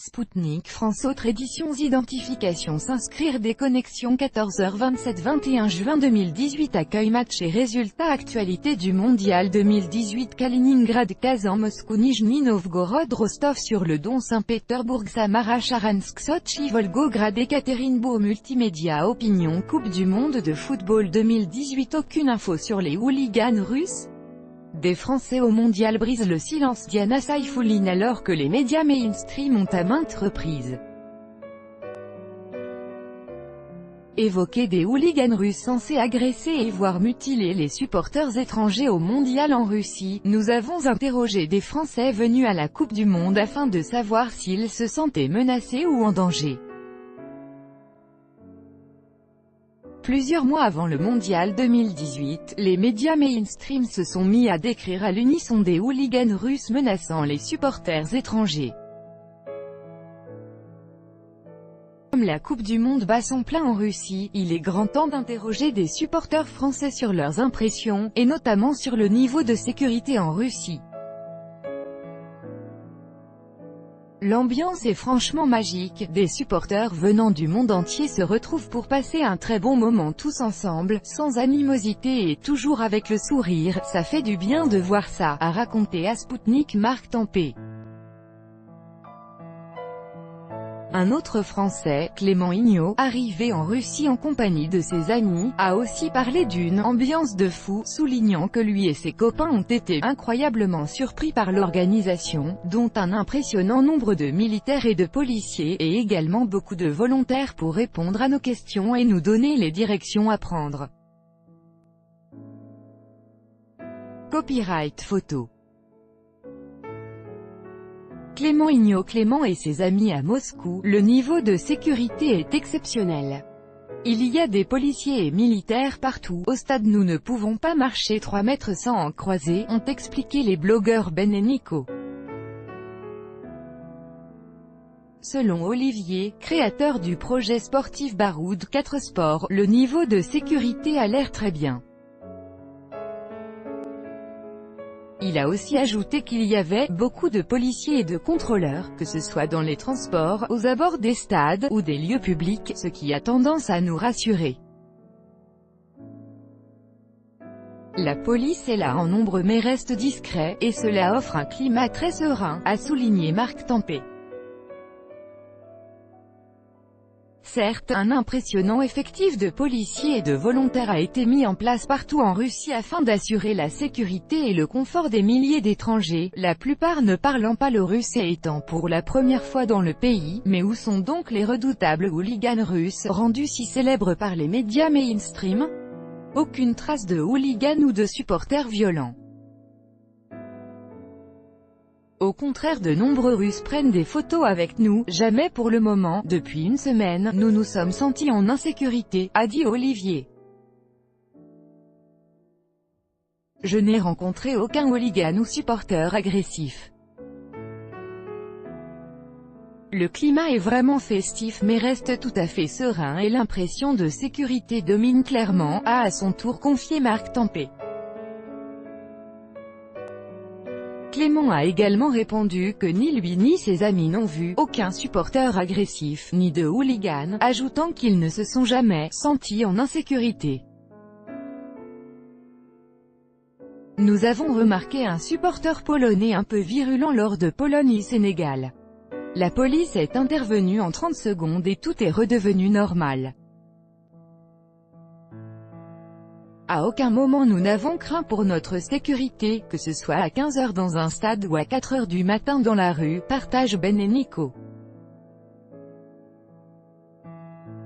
Spoutnik France. Autre édition. Identification. S'inscrire. Déconnexion. 14h27. 21 juin 2018. Accueil, match et résultats. Actualité du mondial 2018. Kaliningrad, Kazan, Moscou, Nijni Novgorod, Rostov-sur-le-Don, Saint-Pétersbourg, Samara, Charansk, Sotchi, Volgograd, Ekaterinbourg. Multimédia. Opinion. Coupe du monde de football 2018. Aucune info sur les hooligans russes. Des Français au mondial brisent le silence. Diana Saïfouline. Alors que les médias mainstream ont à maintes reprises évoqué des hooligans russes censés agresser et voire mutiler les supporters étrangers au mondial en Russie, nous avons interrogé des Français venus à la Coupe du Monde afin de savoir s'ils se sentaient menacés ou en danger. Plusieurs mois avant le mondial 2018, les médias mainstream se sont mis à décrire à l'unisson des hooligans russes menaçant les supporters étrangers. Comme la Coupe du Monde bat son plein en Russie, il est grand temps d'interroger des supporters français sur leurs impressions, et notamment sur le niveau de sécurité en Russie. L'ambiance est franchement magique, des supporters venant du monde entier se retrouvent pour passer un très bon moment tous ensemble, sans animosité et toujours avec le sourire. Ça fait du bien de voir ça, a raconté à Spoutnik Marc Tempé. Un autre Français, Clément Ignot, arrivé en Russie en compagnie de ses amis, a aussi parlé d'une « ambiance de fou », soulignant que lui et ses copains ont été incroyablement surpris par l'organisation, dont un impressionnant nombre de militaires et de policiers, et également beaucoup de volontaires pour répondre à nos questions et nous donner les directions à prendre. Copyright photo. Clément Ignot. Clément et ses amis à Moscou, le niveau de sécurité est exceptionnel. Il y a des policiers et militaires partout. Au stade nous ne pouvons pas marcher 3 mètres sans en croiser, ont expliqué les blogueurs Ben et Nico. Selon Olivier, créateur du projet sportif Baroud 4 Sports, le niveau de sécurité a l'air très bien. Il a aussi ajouté qu'il y avait beaucoup de policiers et de contrôleurs, que ce soit dans les transports, aux abords des stades, ou des lieux publics, ce qui a tendance à nous rassurer. La police est là en nombre mais reste discret, et cela offre un climat très serein, a souligné Marc Tempé. Certes, un impressionnant effectif de policiers et de volontaires a été mis en place partout en Russie afin d'assurer la sécurité et le confort des milliers d'étrangers, la plupart ne parlant pas le russe et étant pour la première fois dans le pays. Mais où sont donc les redoutables hooligans russes, rendus si célèbres par les médias mainstream? Aucune trace de hooligans ou de supporters violents. Au contraire, de nombreux Russes prennent des photos avec nous. Jamais pour le moment, depuis une semaine, nous nous sommes sentis en insécurité, a dit Olivier. Je n'ai rencontré aucun hooligan ou supporter agressif. Le climat est vraiment festif mais reste tout à fait serein et l'impression de sécurité domine clairement, a à son tour confié Marc Tempé. Clément a également répondu que ni lui ni ses amis n'ont vu aucun supporter agressif, ni de hooligan, ajoutant qu'ils ne se sont jamais sentis en insécurité. Nous avons remarqué un supporter polonais un peu virulent lors de Pologne-Sénégal. La police est intervenue en 30 secondes et tout est redevenu normal. À aucun moment nous n'avons craint pour notre sécurité, que ce soit à 15 h dans un stade ou à 4 h du matin dans la rue, partage Ben et Nico.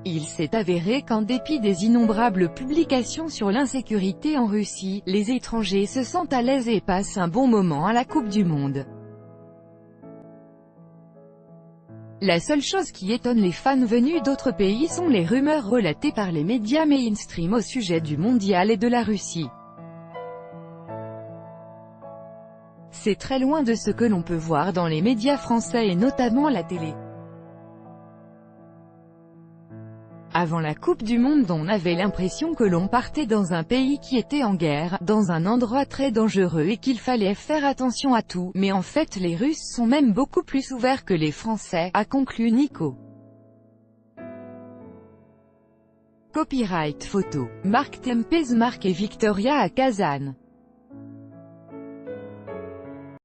Il s'est avéré qu'en dépit des innombrables publications sur l'insécurité en Russie, les étrangers se sentent à l'aise et passent un bon moment à la Coupe du Monde. La seule chose qui étonne les fans venus d'autres pays sont les rumeurs relatées par les médias mainstream au sujet du mondial et de la Russie. C'est très loin de ce que l'on peut voir dans les médias français et notamment la télé. Avant la Coupe du Monde, on avait l'impression que l'on partait dans un pays qui était en guerre, dans un endroit très dangereux et qu'il fallait faire attention à tout, mais en fait les Russes sont même beaucoup plus ouverts que les Français, a conclu Nico. Copyright photo. Marc Tempes, Marc et Victoria à Kazan.